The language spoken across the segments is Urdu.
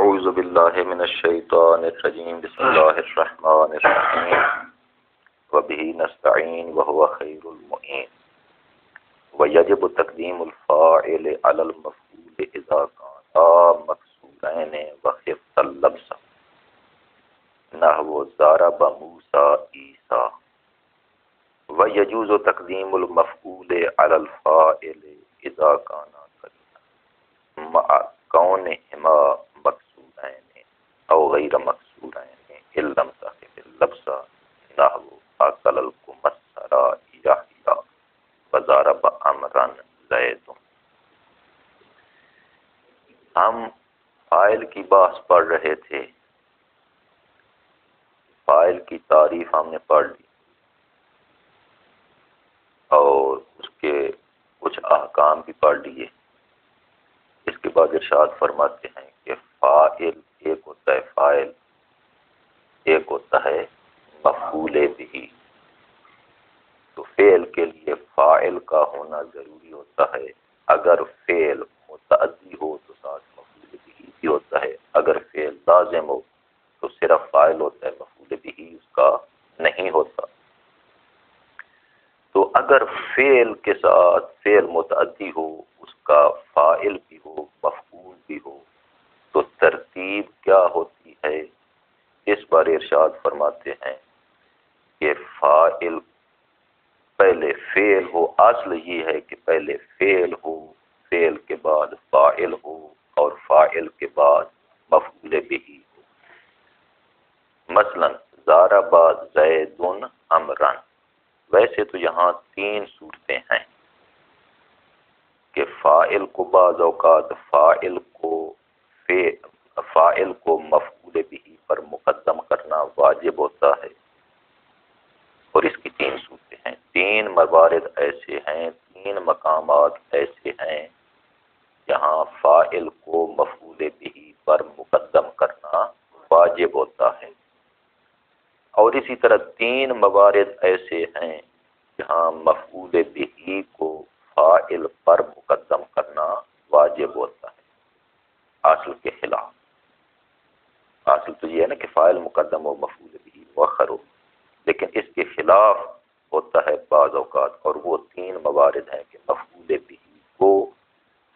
اعوذ باللہ من الشیطان الرجیم بسم اللہ الرحمن الرحیم وبہ نستعین وهو خیر المعین ویجب تقدیم الفاعل علی المفعول اذا کانا مکسورین وخفت اللبس نحو ضرب موسیٰ عیسیٰ ویجوز تقدیم المفعول علی الفاعل اذا کانا قرینا مع کونہما مکسورین او غیر مکسورین ان لم تخف اللبس نحو اکل الکمثر یحییٰ وضرب عمرا زید۔ ہم فاعل کی بحث پڑھ رہے تھے، فاعل کی تعریف ہم نے پڑھ لی اور اس کے کچھ احکام بھی پڑھ لیے۔ اس کے بعد ارشاد فرماتے ہیں کہ فاعل ایک ہوتا ہے فاعل، ایک ہوتا ہے مفعول بہ۔ تو فعل کے لیے فاعل کا ہونا ضروری ہوتا ہے۔ اگر فعل متعدی ہو تو ساتھ مفعول بہ بھی ہوتا ہے، اگر فعل لازم ہو تو صرف فاعل ہوتا ہے، مفعول بہ اس کا نہیں ہوتا۔ تو اگر فعل کے ساتھ فعل متعدی ہو، اس کا فاعل بھی ہو مفعول بھی ہو، تو ترتیب کیا ہوتی ہے؟ اس بار ارشاد فرماتے ہیں کہ فاعل پہلے فعل ہو، اصل یہ ہے کہ پہلے فعل ہو، فعل کے بعد فاعل ہو اور فاعل کے بعد مفعول بہ ہو۔ مثلا ضرب زید عمرا، ویسے تو یہاں تین صورتیں ہیں کہ فاعل کو بعض اوقات فاعل کو مفعول بہ پر مقدم کرنا واجب ہوتا ہے، اور اس کی تین صورتیں ہیں، تین موارد ایسے ہیں، تین مقامات ایسے ہیں جہاں فاعل کو مفعول بہ پر مقدم کرنا واجب ہوتا ہے، اور اسی طرح تین موارد ایسے ہیں جہاں مفعول بہ کو فاعل پر مقدم کرنا واجب ہوتا ہے، اصل کے خلاف۔ اصل تو یہ ہے نا کہ فاعل مقدم ہو مفعول بہ مؤخر ہو، لیکن اس کے خلاف ہوتا ہے بعض اوقات، اور وہ تین موارد ہیں کہ مفعول بہ کو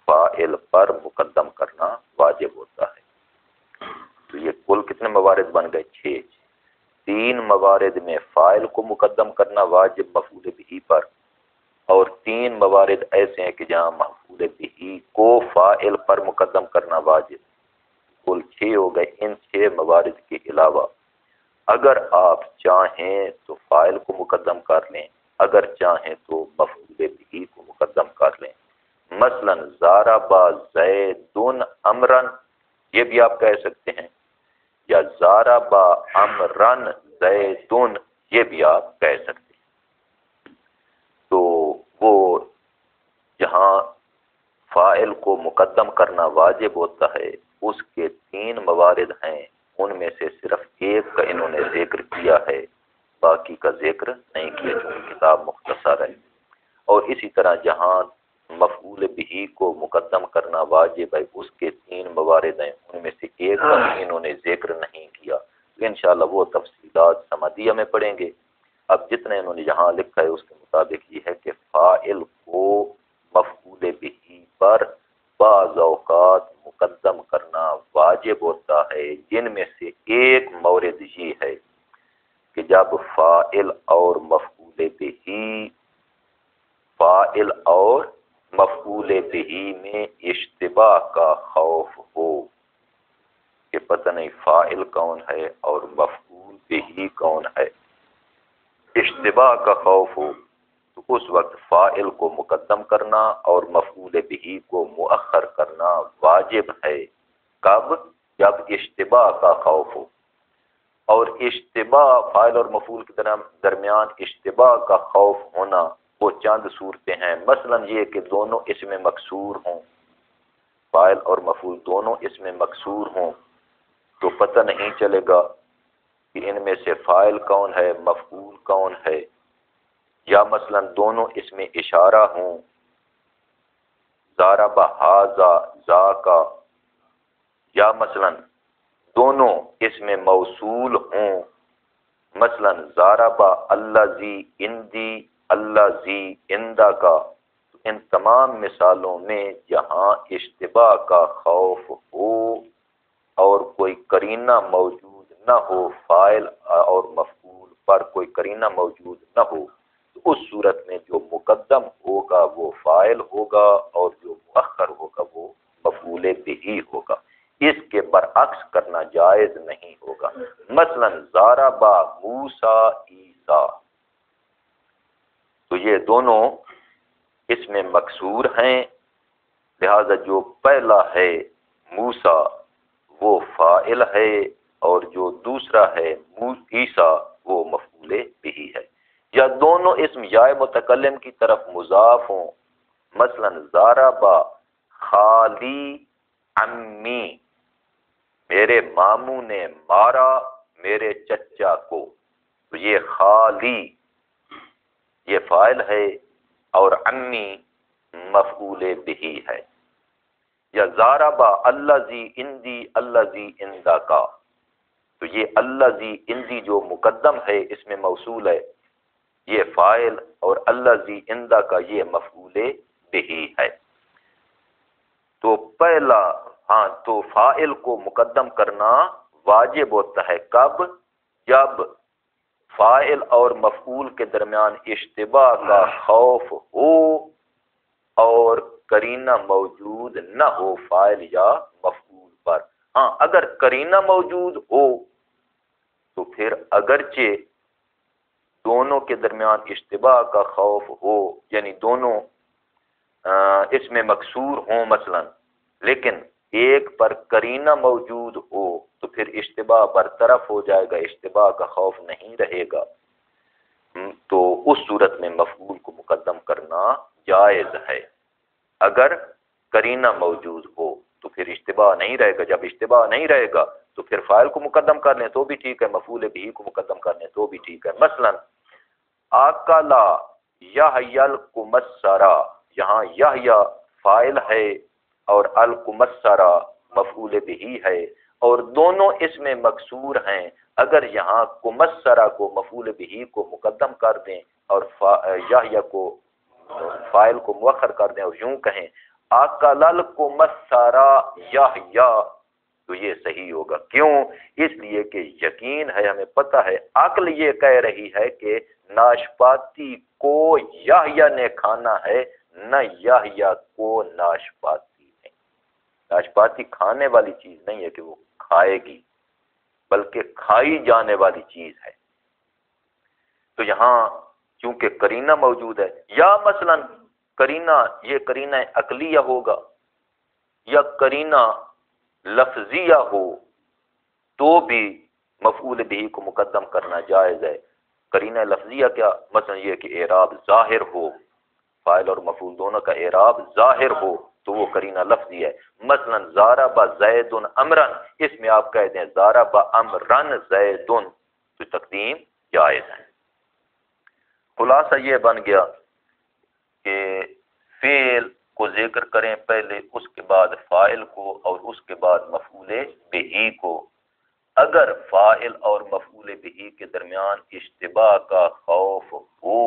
فاعل پر مقدم کرنا واجب ہوتا ہے۔ تو یہ کل کتنے موارد بن گئے؟ 6۔ تین موارد میں فاعل کو مقدم کرنا واجب مفعول بہ پر، اور تین موارد ایسے ہیں کہ جہاں مفعول بہ کو فاعل پر مقدم کرنا واجب۔ کل 6 ہو گئے۔ ان 6 موارد کے علاوہ اگر آپ چاہیں تو فاعل کو مقدم کر لیں، اگر چاہیں تو مفعول بہ کو مقدم کر لیں۔ مثلا ضرب زید عمرا، یہ بھی آپ کہہ سکتے ہیں، یا ضرب عمرا زید، یہ بھی آپ کہہ سکتے ہیں۔ تو وہ جہاں فاعل کو مقدم کرنا واجب ہوتا ہے اس کے 3 موارد ہیں، ان میں سے صرف ایک کا انہوں نے ذکر کیا ہے، باقی کا ذکر نہیں کیا چونکہ کتاب مختصر ہے۔ اور اسی طرح جہاں مفعول بہ کو مقدم کرنا واجب ہے اس کے 3 موارد ہیں، ان میں سے ایک کا انہوں نے ذکر نہیں کیا۔ انشاءاللہ وہ تفصیلات سمدیہ میں پڑھیں گے۔ اب جتنے انہوں نے یہاں لکھا ہے اس کے مطابق یہ ہے کہ فاعل کو مفعول بہ پر بعض اوقات مقدم کرنا واجب ہوتا ہے، جن میں سے ایک مورد یہ ہے کہ جب فاعل اور مفعول بہ میں اشتباہ کا خوف ہو کہ پتہ نہیں فاعل کون ہے اور مفعول بہ کون ہے، اشتباہ کا خوف ہو تو اس وقت فاعل کو مقدم کرنا اور مفعول بہ کو مؤخر کرنا واجب ہے۔ کب؟ جب اشتباہ کا خوف ہو۔ اور اشتباہ فاعل اور مفعول کے درمیان اشتباہ کا خوف ہونا وہ چند صورتیں ہیں، مثلا یہ کہ دونوں اسم مکسور ہوں، فاعل اور مفعول دونوں اسم مکسور ہوں، تو پتہ نہیں چلے گا کہ ان میں سے فاعل کون ہے مفعول کون ہے، یا مثلا دونوں اسم اشارہ ہوں، ضرب ھذا ذاک، یا مثلا دونوں اس میں موصول ہوں، مثلا ضاربہ الذی عندی الذی عندہ کا، ان تمام مثالوں میں جہاں اشتباہ کا خوف ہو اور کوئی قرینہ موجود نہ ہو، فاعل اور مفعول پر کوئی قرینہ موجود نہ ہو، تو اس صورت میں جو مقدم ہوگا وہ فاعل ہوگا اور جو مؤخر ہوگا وہ مفعول بہ ہوگا۔ اس کے برعکس کرنا جائز نہیں ہوگا۔ مثلا ضاربہ موسیٰ عیسیٰ، تو یہ دونوں اس میں مکسور ہیں، لہذا جو پہلا ہے موسیٰ وہ فاعل ہے اور جو دوسرا ہے عیسیٰ وہ مفعول بہ ہے، یا دونوں اسم یا متکلم کی طرف مضاف ہوں، مثلا ضاربہ خالی عمی، میرے ماموں نے مارا میرے چچا کو، تو یہ خالی یہ فاعل ہے اور عمی مفعول بہ ہے، یا ضاربہ الذی عندی الذی عندہ کا، تو یہ الذی عندی جو مقدم ہے اس میں موصول ہے، یہ فاعل اور الذی عندہ کا یہ مفعول بہ ہے۔ تو پہلا تو فاعل کو مقدم کرنا واجب ہوتا ہے کب؟ جب فاعل اور مفعول کے درمیان اشتباہ کا خوف ہو اور قرینہ موجود نہ ہو فاعل یا مفعول پر۔ اگر قرینہ موجود ہو تو پھر اگرچہ دونوں کے درمیان اشتباہ کا خوف ہو، یعنی دونوں اس میں مکسور ہوں مثلا، لیکن ایک پر قرینہ موجود ہو تو پھر اشتباہ برطرف ہو جائے گا، اشتباہ کا خوف نہیں رہے گا، تو اس صورت میں مفعول کو مقدم کرنا جائز ہے۔ اگر قرینہ موجود ہو تو پھر اشتباہ نہیں رہے گا، جب اشتباہ نہیں رہے گا تو پھر فاعل کو مقدم کر لیں تو بھی ٹھیک ہے، مفعول بہ کو مقدم کر لیں تو بھی ٹھیک ہے۔ مثلا آکلا یحیی الکمثرہ، یہاں یحیی فاعل ہے اور الکمثرہ مفعول بہ ہے، اور دونوں اس میں مکسور ہیں، اگر یہاں کمثرہ کو مفعول بہ کو مقدم کر دیں اور یحیی کو فاعل کو مؤخر کر دیں اور یوں کہیں اکل الکمثرہ یحیی، تو یہ صحیح ہوگا۔ کیوں؟ اس لیے کہ یقین ہے، ہمیں پتہ ہے، عقل یہ کہہ رہی ہے کہ ناشپاتی کو یحییٰ نے کھانا ہے، نہ یحییٰ کو ناشپاتی نے۔ ناشپاتی کھانے والی چیز نہیں ہے کہ وہ کھائے گی، بلکہ کھائی جانے والی چیز ہے۔ تو یہاں چونکہ قرینہ موجود ہے، یا مثلا قرینہ یہ قرینہ عقلیہ ہوگا یا قرینہ لفظیہ ہو تو بھی مفعول بہ کو مقدم کرنا جائز ہے۔ قرینہ لفظیہ کیا؟ مثلا یہ کہ اعراب ظاہر ہو، فاعل اور مفعول دونوں کا اعراب ظاہر ہو تو وہ قرینہ لفظی ہے۔ مثلا ضارب زید امرا، اس میں آپ کہہ دیں ضارب امرا زید، تو تقدیم جائز ہے۔ خلاصہ یہ بن گیا کہ فعل کو ذکر کریں پہلے، اس کے بعد فاعل کو اور اس کے بعد مفعول بہ کو۔ اگر فاعل اور مفعول بہ کے درمیان اشتباہ کا خوف ہو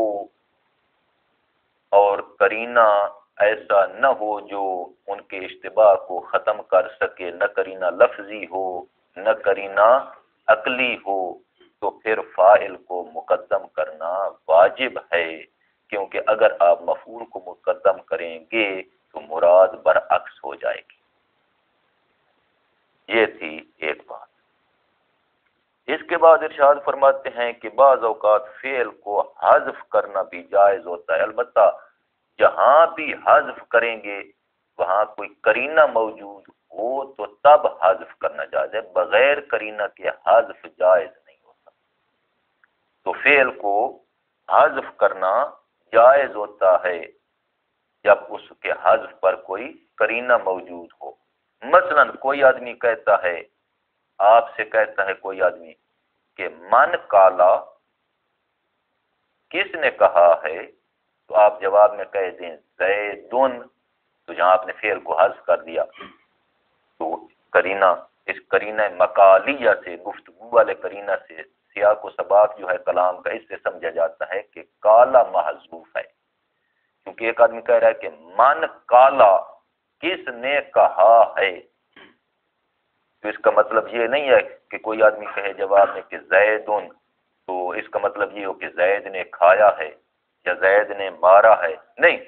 اور قرینہ ایسا نہ ہو جو ان کے اشتباہ کو ختم کر سکے، نہ قرینہ لفظی ہو نہ قرینہ عقلی ہو، تو پھر فاعل کو مقدم کرنا واجب ہے، کیونکہ اگر آپ مفعول کو مقدم کریں گے تو مراد برعکس ہو جائے گی۔ یہ تھی ایک بات۔ اس کے بعد ارشاد فرماتے ہیں کہ بعض اوقات فعل کو حذف کرنا بھی جائز ہوتا ہے، البتہ جہاں بھی حذف کریں گے وہاں کوئی قرینہ موجود ہو تو تب حذف کرنا جائز ہے، بغیر قرینہ کے حذف جائز نہیں ہوتا۔ تو فعل کو حذف کرنا جائز ہوتا ہے جب اس کے حذف پر کوئی قرینہ موجود ہو۔ مثلا کوئی آدمی کہتا ہے، آپ سے کہتا ہے کوئی آدمی کہ من کالا، کس نے کہا ہے؟ تو آپ جواب میں کہہ دیں زیدن، تو جہاں آپ نے فعل کو حذف کر دیا تو قرینہ اس قرینہ مقالیہ سے، گفتگو والے قرینہ سے سیاق و سباق جو ہے کلام کا، اس سے سمجھا جاتا ہے کہ کالا محذوف ہے، کیونکہ ایک آدمی کہہ رہا ہے کہ من کالا، کس نے کہا ہے، تو اس کا مطلب یہ نہیں ہے کہ کوئی آدمی کہے جواب میں کہ زیدن، تو اس کا مطلب یہ ہو کہ زید نے کھایا ہے یا زید نے مارا ہے، نہیں،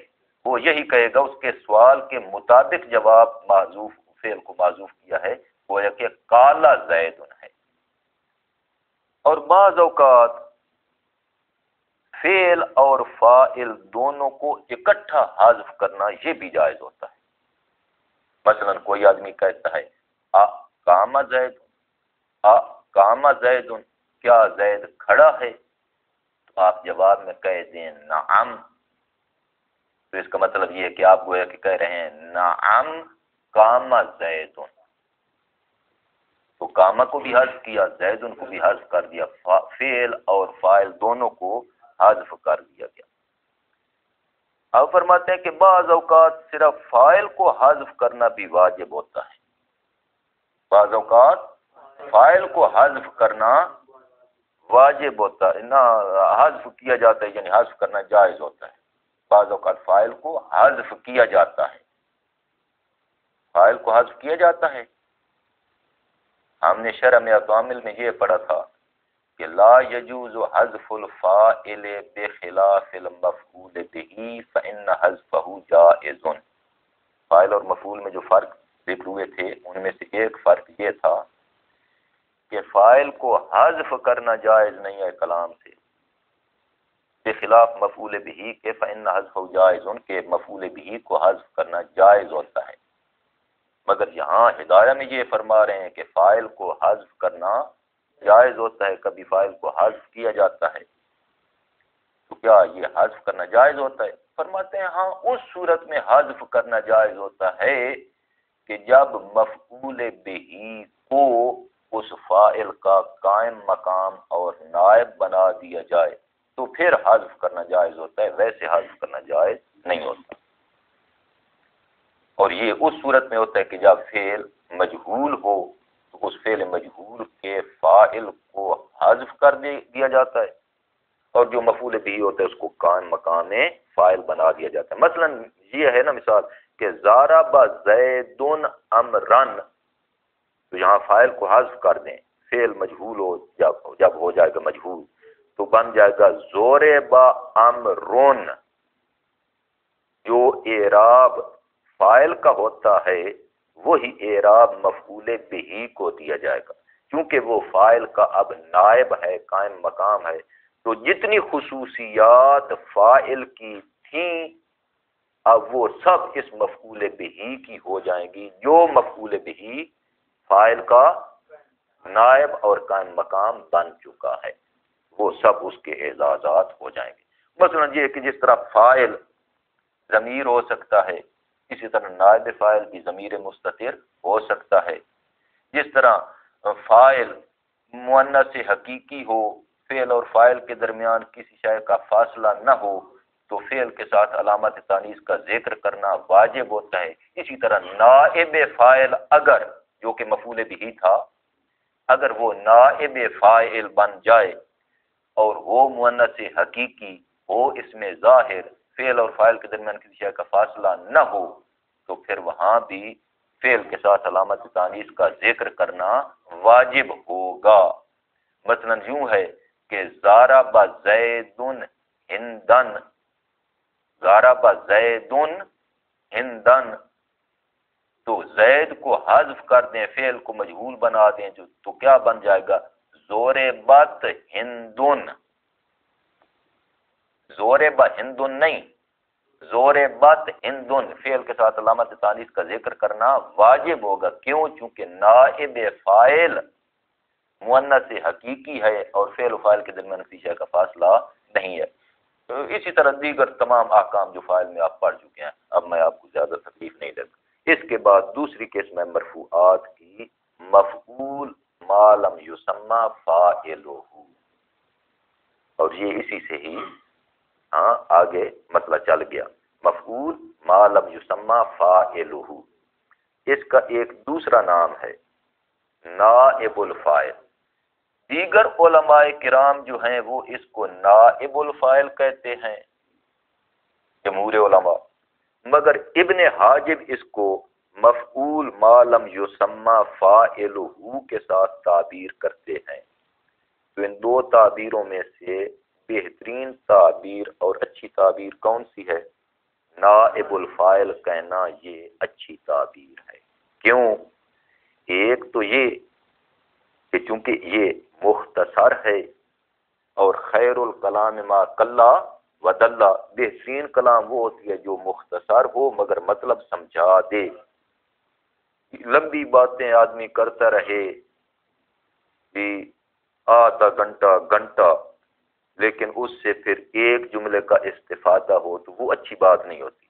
وہ یہی کہے گا، اس کے سوال کے مطابق جواب معذوف، فعل کو معذوف کیا ہے، گویا کہ کالا زیدن ہے۔ اور بعض اوقات فعل اور فاعل دونوں کو اکٹھا حذف کرنا یہ بھی جائز ہوتا ہے۔ مثلا کوئی آدمی کہتا ہے قام زید، قام زید، کیا زید کھڑا ہے، تو آپ جواب میں کہہ دیں نعم، تو اس کا مطلب یہ ہے کہ آپ گویا کہ کہہ رہے ہیں نعم قام زید، تو قامہ کو بھی حذف کیا، زید کو بھی حذف کر دیا، فعل اور فاعل دونوں کو حذف کر دیا گیا۔ اب فرماتے ہیں کہ بعض اوقات صرف فاعل کو حذف کرنا بھی واجب ہوتا ہے، بعض اوقات فاعل کو حذف کرنا واجب ہوتا ہے، نہ حذف کیا جاتا ہے، یعنی حذف کرنا جائز ہوتا ہے، بعض اوقات فاعل کو حذف کیا جاتا ہے، فاعل کو حذف کیا جاتا ہے۔ ہم نے شرح میں عوامل میں یہ پڑھا تھا کہ لا يجوز حذف الفاعل بخلاف المفعول به فإن حذفه جائز۔ فاعل اور مفعول میں جو فرق ذکر ہوئے تھے ان میں سے ایک فرق یہ تھا کہ فاعل کو حذف کرنا جائز نہیں ہے کلام سے، بخلاف مفعول به کے فإن حذفه جائز، کے مفعول به کو حذف کرنا جائز ہوتا ہے، مگر یہاں ہدایہ میں یہ فرما رہے ہیں کہ فاعل کو حذف کرنا جائز ہوتا ہے، کبھی فاعل کو حذف کیا جاتا ہے، تو کیا یہ حذف کرنا جائز ہوتا ہے؟ فرماتے ہیں ہاں، اس صورت میں حذف کرنا جائز ہوتا ہے کہ جب مفعول به کو اس فاعل کا قائم مقام اور نائب بنا دیا جائے تو پھر حذف کرنا جائز ہوتا ہے، ویسے حذف کرنا جائز نہیں ہوتا۔ اور یہ اس صورت میں ہوتا ہے کہ جب فعل مجہول ہو تو اس فعل مجہول کے فاعل کو حذف کر دیا جاتا ہے، اور جو مفعول بھی ہوتا ہے اس کو قائم مقام فاعل بنا دیا جاتا ہے۔ مثلا یہ ہے نا مثال کہ ضرب زید امرن، تو یہاں فاعل کو حذف کر دیں، فعل مجہول ہو، جب ہو جائے گا مجہول تو بن جائے گا ضرب امرن، جو اعراب فاعل کا ہوتا ہے وہی اعراب مفعول بھی کو دیا جائے گا، کیونکہ وہ فاعل کا اب نائب ہے، قائم مقام ہے، تو جتنی خصوصیات فاعل کی تھیں اب وہ سب اس مفعول بھی کی ہو جائیں گی، جو مفعول بھی فاعل کا نائب اور قائم مقام بن چکا ہے، وہ سب اس کے اعزازات ہو جائیں گے۔ مثلا یہ کہ جس طرح فاعل ضمیر ہو سکتا ہے، اسی طرح نائب فاعل بھی ضمیر مستتر ہو سکتا ہے، جس طرح فاعل مؤنث حقیقی ہو، فعل اور فاعل کے درمیان کسی شے کا فاصلہ نہ ہو تو فعل کے ساتھ علامت تانیث کا ذکر کرنا واجب ہوتا ہے۔ اسی طرح نائب فاعل اگر، جو کہ مفعول بھی تھا، اگر وہ نائب فاعل بن جائے اور وہ مؤنث حقیقی ہو، اس میں ظاہر فعل اور فاعل کے درمیان کسی شے کا فاصلہ نہ ہو تو پھر وہاں بھی فعل کے ساتھ علامت تانیث کا ذکر کرنا واجب ہوگا۔ مثلا یوں ہے کہ ضرب زید ہندن، ضرب زید ہندن، تو زید کو حذف کر دیں، فعل کو مجہول بنا دیں تو کیا بن جائے گا ضربت ہندن، ضرب ہندن نہیں، ضربت ہندن، فعل کے ساتھ علامت تانیث کا ذکر کرنا واجب ہوگا، کیوں؟ چونکہ نائب فاعل مؤنث حقیقی ہے اور فعل و فاعل کے درمیان کسی شے کا فاصلہ نہیں ہے۔ تو اسی طرح دیگر تمام احکام جو فاعل میں آپ پڑھ چکے ہیں، اب میں آپ کو زیادہ تکلیف نہیں دے گا۔ اس کے بعد دوسری قسم ہے مرفوعات کی، مفعول ما لم یسمى فاعلہ، اور یہ اسی سے ہی آگے مسئلہ چل گیا، مفعول ما لم یسمى فاعلہ۔ اس کا ایک دوسرا نام ہے نائب الفاعل۔ دیگر علماء کرام جو ہیں وہ اس کو نائب الفاعل کہتے ہیں، جمہور علماء، مگر ابن حاجب اس کو مفعول ما لم یسمى فاعلہ کے ساتھ تعبیر کرتے ہیں۔ تو ان دو تعبیروں میں سے بہترین تعبیر اور اچھی تعبیر کون سی ہے؟ نائب الفاعل کہنا یہ اچھی تعبیر ہے۔ کیوں؟ ایک تو یہ کہ چونکہ یہ مختصر ہے، اور خیر الکلام ما قل ودل، بہترین کلام وہ ہوتی ہے جو مختصر ہو مگر مطلب سمجھا دے۔ لمبی باتیں آدمی کرتا رہے کہ آدھا گھنٹہ، لیکن اس سے پھر ایک جملے کا استفادہ ہو تو وہ اچھی بات نہیں ہوتی،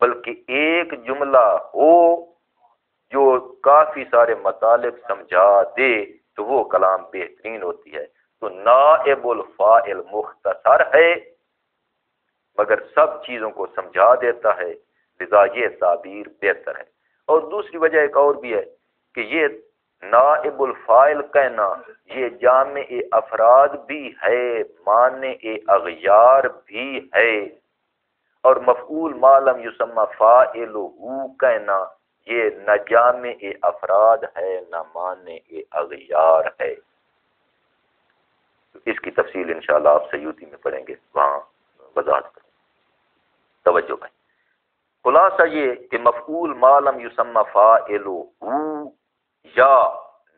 بلکہ ایک جملہ ہو جو کافی سارے مطالب سمجھا دے تو وہ کلام بہترین ہوتی ہے۔ تو نائب الفاعل مختصر ہے مگر سب چیزوں کو سمجھا دیتا ہے، لذا یہ تعبیر بہتر ہے۔ اور دوسری وجہ ایک اور بھی ہے کہ یہ نائب الفاعل کہنا یہ جامع افراد بھی ہے، مانع اغیار بھی ہے، اور مفعول ما لم یسمى فاعلہ کہنا یہ نہ جامع افراد ہے نہ مانع اغیار ہے۔ اس کی تفصیل انشاءاللہ آپ سیوطی میں پڑھیں گے، وہاں وضاحت کریں۔ توجہ بھائی، خلاصہ یہ کہ مفعول ما لم یسمى فاعلہ یا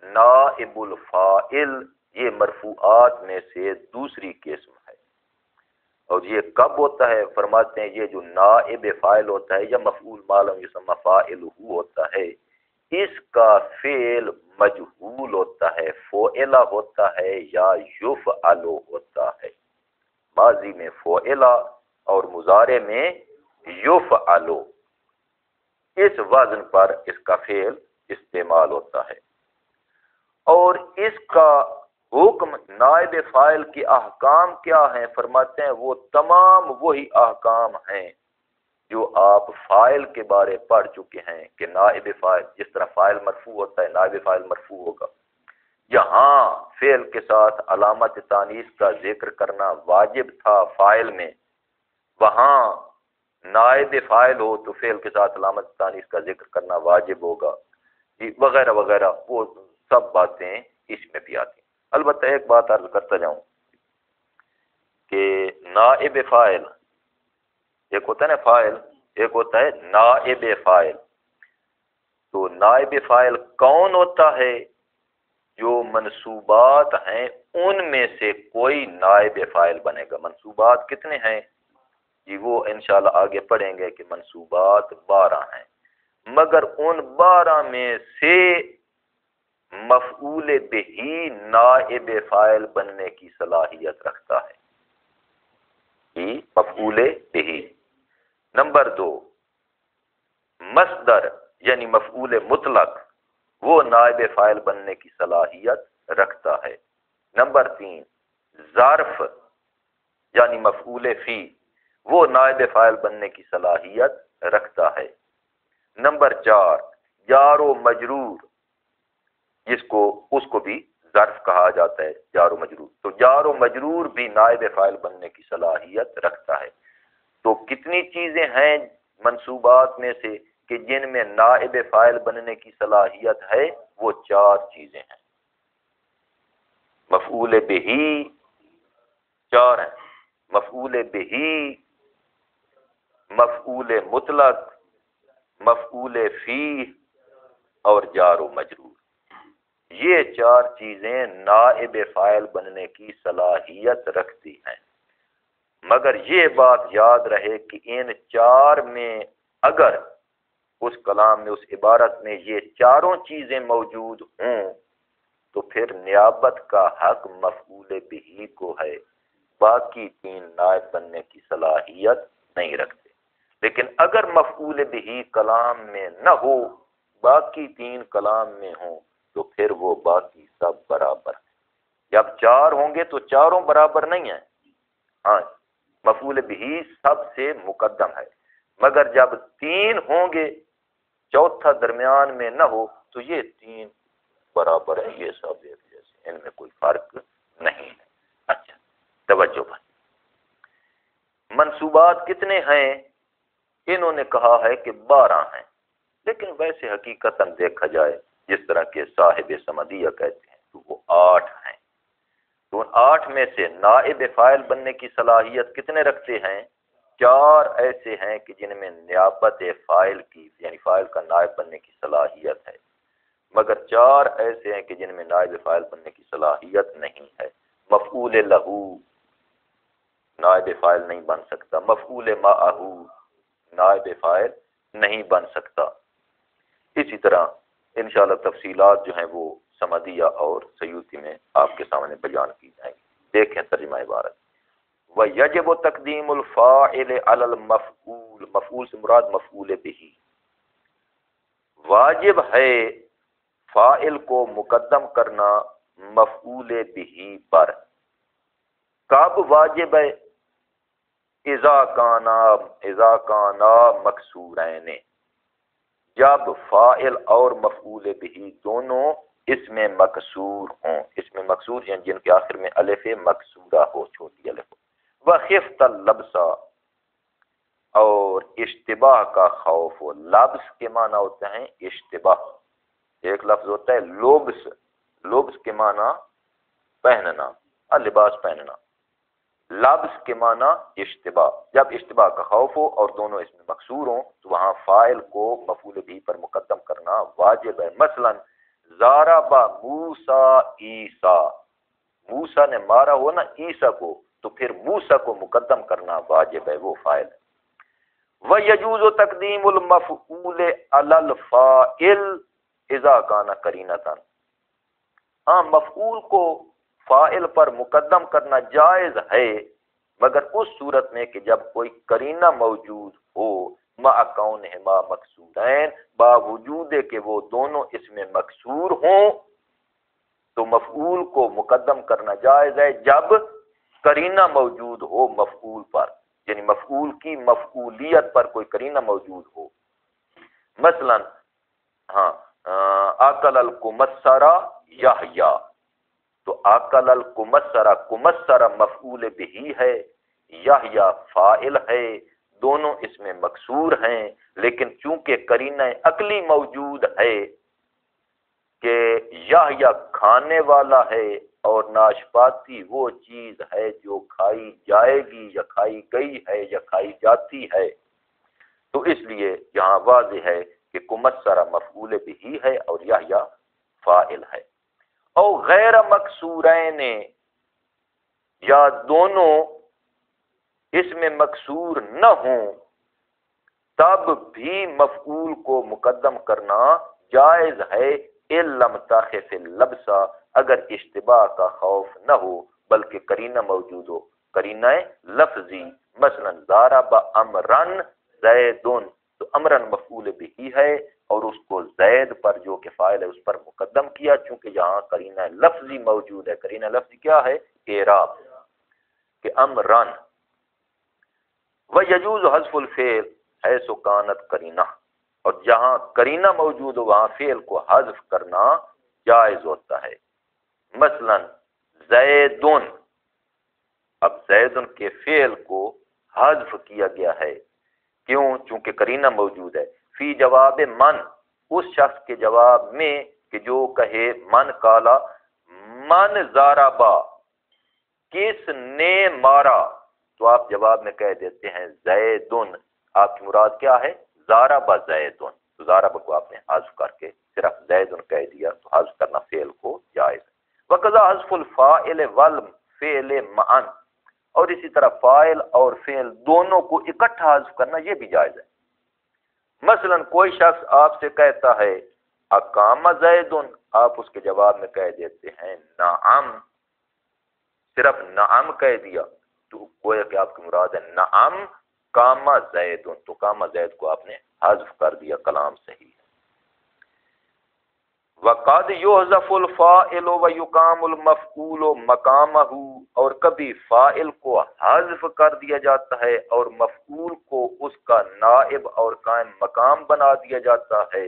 نائب الفاعل یہ مرفوعات میں سے دوسری قسم ہے۔ اور یہ کب ہوتا ہے؟ فرماتے ہیں یہ جو نائب فاعل ہوتا ہے یا مفعول ما لم یسمى فاعلہ ہوتا ہے، اس کا فعل مجہول ہوتا ہے، فعلا ہوتا ہے یا یفعل ہوتا ہے۔ ماضی میں فعلا اور مضارع میں یفعل، اس وزن پر اس کا فعل استعمال ہوتا ہے۔ اور اس کا حکم نائب فاعل کے احکام کیا ہیں؟ فرماتے ہیں وہ تمام وہی احکام ہیں جو آپ فاعل کے بارے پڑھ چکے ہیں کہ نائب فاعل جس طرح فاعل مرفوع ہوتا ہے نائب فاعل مرفوع ہوگا۔ یہاں فعل کے ساتھ علامت تانیث کا ذکر کرنا واجب تھا فاعل میں، وہاں نائب فاعل ہو تو فعل کے ساتھ علامت تانیث کا ذکر کرنا واجب ہوگا، وغیرہ وغیرہ، وہ سب باتیں اس میں بھی آتی ہیں۔ البتہ ایک بات عرض کرتا جاؤں کہ نائب فاعل ایک ہوتا ہے نا فاعل، ایک ہوتا ہے نائب فاعل۔ تو نائب فاعل کون ہوتا ہے؟ جو منصوبات ہیں ان میں سے کوئی نائب فاعل بنے گا۔ منصوبات کتنے ہیں؟ جی وہ انشاءاللہ آگے پڑھیں گے کہ منصوبات 12 ہیں، مگر ان 12 میں سے مفعول بہی نائب فاعل بننے کی صلاحیت رکھتا ہے۔ جی مفعول بہی۔ نمبر 2 مصدر یعنی مفعول مطلق، وہ نائب فاعل بننے کی صلاحیت رکھتا ہے۔ نمبر 3 ظرف یعنی مفعول فی، وہ نائب فاعل بننے کی صلاحیت رکھتا ہے۔ نمبر 4 جار و مجرور، اس کو بھی ظرف کہا جاتا ہے، جار و مجرور، تو جار و مجرور بھی نائب فاعل بننے کی صلاحیت رکھتا ہے۔ تو کتنی چیزیں ہیں منصوبات میں سے کہ جن میں نائب فاعل بننے کی صلاحیت ہے؟ وہ 4 چیزیں ہیں۔ مفعول بہی 4 ہیں، مفعول بہی، مفعول مطلق، مفعول فی اور جار و مجرور۔ یہ 4 چیزیں نائب فاعل بننے کی صلاحیت رکھتی ہیں، مگر یہ بات یاد رہے کہ ان 4 میں اگر اس کلام میں، اس عبارت میں یہ 4 چیزیں موجود ہوں تو پھر نیابت کا حق مفعول بہی کو ہے، باقی 3 نائب بننے کی صلاحیت نہیں رکھتے۔ لیکن اگر مفعول بہی کلام میں نہ ہو، باقی 3 کلام میں ہوں، تو پھر وہ باقی سب برابر ہیں۔ جب 4 ہوں گے تو 4 برابر نہیں ہیں، ہاں مفعول بہی سب سے مقدم ہے، مگر جب 3 ہوں گے، چوتھا درمیان میں نہ ہو، تو یہ 3 برابر ہیں، یہ سب ایک جیسے، ان میں کوئی فرق نہیں ہے۔ اچھا توجہ بھائی، منصوبات کتنے ہیں؟ انہوں نے کہا ہے کہ 12 ہیں، لیکن ویسے حقیقتاً دیکھا جائے جس طرح کے صاحب سمدیہ کہتے ہیں تو وہ 8 ہیں۔ تو ان 8 میں سے نائب فاعل بننے کی صلاحیت کتنے رکھتے ہیں؟ 4 ایسے ہیں کہ جن میں نیابت فاعل کی یعنی فاعل کا نائب بننے کی صلاحیت ہے، مگر 4 ایسے ہیں کہ جن میں نائب فاعل بننے کی صلاحیت نہیں ہے۔ مفعول لہو نائب فاعل نہیں بن سکتا، مفعول معہ نائب فاعل نہیں بن سکتا۔ اسی طرح انشاءاللہ تفصیلات جو ہیں وہ سمدیہ اور سیوطی میں آپ کے سامنے بیان کی جائیں گی۔ دیکھیں ترجمہ عبارت، وَيَجِبُ تَقْدِيمُ الْفَاعِلِ عَلَى الْمَفْعُولِ، مفعول سے مراد مفعول بہ، واجب ہے فاعل کو مقدم کرنا مفعول بہ پر۔ کب واجب ہے؟ اذا کانا مکسورین، جب فاعل اور مفعول بہ دونوں اس میں مکسور ہوں، اس میں مکسور یعنی جن کے آخر میں الف مکسورہ ہو، چھوٹی الف ہو۔ وخفت اللبس، اور اشتباہ کا خوف ہو۔ لبس کے معنی ہوتے ہیں اشتباہ، ایک لفظ ہوتا ہے لبس، لبس کے معنی پہننا، لباس پہننا، لبس کے معنی اشتباہ۔ جب اشتباہ کا خوف ہو اور دونوں اس میں مکسور ہوں تو وہاں فاعل کو مفعول بہ پر مقدم کرنا واجب ہے۔ مثلا ضرب موسیٰ عیسیٰ، موسیٰ نے مارا ہو نا عیسیٰ کو، تو پھر موسیٰ کو مقدم کرنا واجب ہے، وہ فاعل ہے۔ وَيَجُوزُ تَقْدِيمُ الْمَفْعُولِ عَلَى الْفَاعِلِ اِذَا كَانَ قَرِينَةً، ہاں مفعول کو فاعل پر مقدم کرنا جائز ہے، مگر اس صورت میں کہ جب کوئی قرینہ موجود ہو، مع کونہما مکسورین، باوجود کہ وہ دونوں اس میں مکسور ہوں، تو مفعول کو مقدم کرنا جائز ہے جب قرینہ موجود ہو مفعول پر، یعنی مفعول کی مفعولیت پر کوئی قرینہ موجود ہو۔ مثلا ہاں اکل الکمثرہ یحییٰ، تو اکل الکمثرہ، کمثرہ مفعول بہ ہے، یحییٰ فاعل ہے، دونوں اس میں مکسور ہیں، لیکن چونکہ قرینہ عقلی موجود ہے کہ یحییٰ کھانے والا ہے اور ناشپاتی وہ چیز ہے جو کھائی جائے گی یا کھائی گئی ہے یا کھائی جاتی ہے، تو اس لیے یہاں واضح ہے کہ کمثرہ مفعول بہ ہے اور یحییٰ فاعل ہے۔ او غیر مکسورین، یا دونوں اس میں مکسور نہ ہوں، تب بھی مفعول کو مقدم کرنا جائز ہے، ان لم تخف اللبس، اگر اشتباہ کا خوف نہ ہو بلکہ قرینہ موجود ہو، قرینہ لفظی۔ مثلا ضرب امرن زیدن، تو امرن مفعول بہ ہے اور اس کو زید پر جو کہ فاعل ہے اس پر مقدم کیا، چونکہ یہاں قرینہ لفظی موجود ہے۔ قرینہ لفظی کیا ہے؟ اعراب، کہ امرن۔ وَيَجُوزُ حذف الفعل حیث کانت قرینہ، اور جہاں قرینہ موجود ہو وہاں فعل کو حذف کرنا جائز ہوتا ہے۔ مثلا زیدن، اب زیدن کے فعل کو حذف کیا گیا ہے، کیوں؟ چونکہ قرینہ موجود ہے۔ فی جواب من، اس شخص کے جواب میں کہ جو کہے من کالا، من ضربا، کس نے مارا، تو آپ جواب میں کہہ دیتے ہیں زیدن، آپ کی مراد کیا ہے؟ ضرب زیدن، تو ضرب کو آپ نے حذف کر کے صرف زیدن کہہ دیا، تو حذف کرنا فعل کو جائز ہے۔ وقضا حذف الفاعل والفعل معا، اور اسی طرح فاعل اور فعل دونوں کو اکٹھا حذف کرنا یہ بھی جائز ہے۔ مثلا کوئی شخص آپ سے کہتا ہے اقام زیدن، آپ اس کے جواب میں کہہ دیتے ہیں نعم، صرف نعم کہہ دیا تو گویا کہ آپ کی مراد ہے نعم قام زیدن، تو قام زید کو آپ نے حذف کر دیا، کلام صحیح ہے۔ وقد یحذف الفاعل ویقام المفعول مقامہ، اور کبھی فاعل کو حذف کر دیا جاتا ہے اور مفعول کو اس کا نائب اور قائم مقام بنا دیا جاتا ہے۔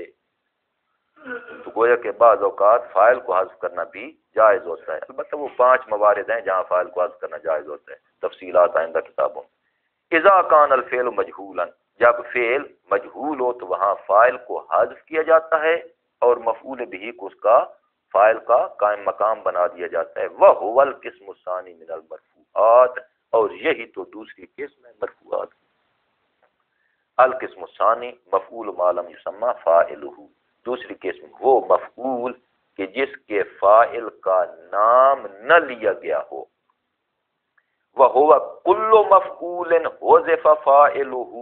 تو گویا کہ بعض اوقات فاعل کو حذف کرنا بھی جائز ہوتا ہے، البتہ وہ 5 موارد ہیں جہاں فاعل کو حذف کرنا جائز ہوتا ہے، تفصیلات آئندہ کتابوں میں۔ اذا کان الفعل مجہولا، جب فعل مجہول ہو تو وہاں فاعل کو حذف کیا جاتا ہے اور مفعول بہ کو اس کا فاعل کا قائم مقام بنا دیا جاتا ہے۔ وَهُوَ الْقِسْمُ الثَّانِي مِنَ الْمَرْفُوعَاتِ، اور یہی تو دوسری قسم ہے مرفوعات۔ القسم الثانی مفعول ما لم یسمى فاعلہ، دوسری قسم وہ مفعول کہ جس کے فاعل کا نام نہ لیا گیا ہو۔ وَهُوَ كُلُّ مَفْعُولٍ حُذِفَ فَاعِلُهُ،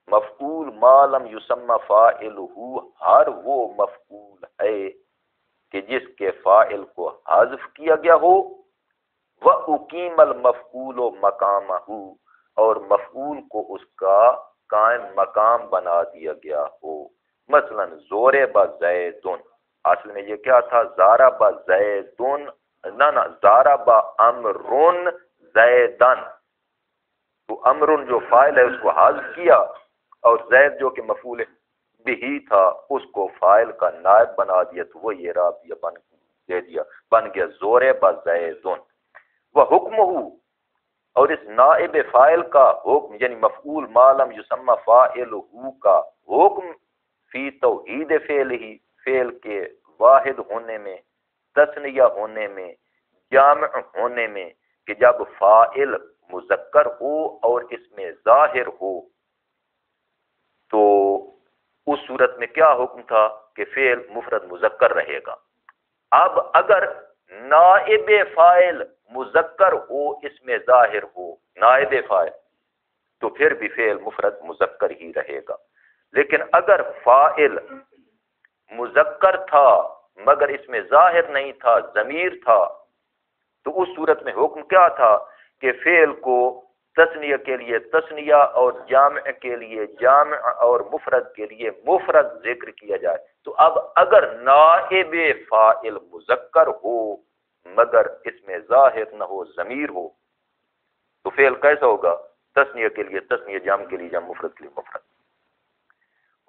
مفعول ما لم یسمى فاعلہ ہر وہ مفعول ہے کہ جس کے فاعل کو حذف کیا گیا ہو، وَأُقِيمَ الْمَفْعُولُ مَقَامَهُ، اور مفعول کو اس کا قائم مقام بنا دیا گیا ہو۔ مثلا ضرب زید، اصل میں یہ کیا تھا؟ ضرب زید، نہ ضرب امر زیدن، تو امر جو فاعل ہے اس کو حذف کیا اور زید جو کہ مفعول بہی تھا اس کو فاعل کا نائب بنا دیا، تو وہ یہ رابطہ بن گیا ضرب زید۔ وحکمہ، اور اس نائب فاعل کا حکم یعنی مفعول ما لم یسمى فاعلہ کا حکم فی توحید فعل ہی، فعل کے واحد ہونے میں، تثنیہ ہونے میں، جامع ہونے میں، کہ جب فاعل مذکر ہو اور اس میں ظاہر ہو تو اس صورت میں کیا حکم تھا کہ فعل مفرد مذکر رہے گا۔ اب اگر نائب فاعل مذکر ہو اس میں ظاہر ہو نائب فاعل تو پھر بھی فعل مفرد مذکر ہی رہے گا، لیکن اگر فاعل مذکر تھا مگر اس میں ظاہر نہیں تھا، ضمیر تھا، تو اس صورت میں حکم کیا تھا کہ فعل کو تثنیہ کے لیے تثنیہ اور جامع کے لیے جامع اور مفرد کے لیے مفرد ذکر کیا جائے۔ تو اب اگر نائب فاعل مذکر ہو مگر اس میں ظاہر نہ ہو، ضمیر ہو، تو فعل کیسا ہوگا؟ تثنیہ کے لیے تثنیہ، جمع کے لیے جمع، مفرد کے لیے مفرد۔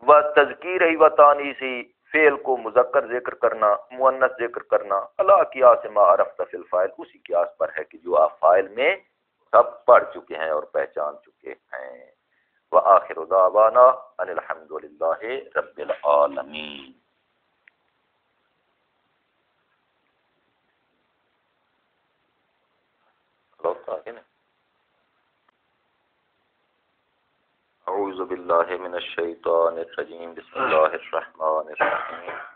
و تذکیر ہی و تانیثی، فعل کو مذکر ذکر کرنا، مؤنث ذکر کرنا، الا قیاس ما عرفت فی الفاعل، اسی قیاس پر ہے کہ جو آپ فاعل میں سب پڑھ چکے ہیں اور پہچان چکے ہیں۔ وآخر دعوانا ان الحمد للہ رب العالمین۔ اعوذ باللہ من الشیطان الرجیم، بسم اللہ الرحمن الرحیم۔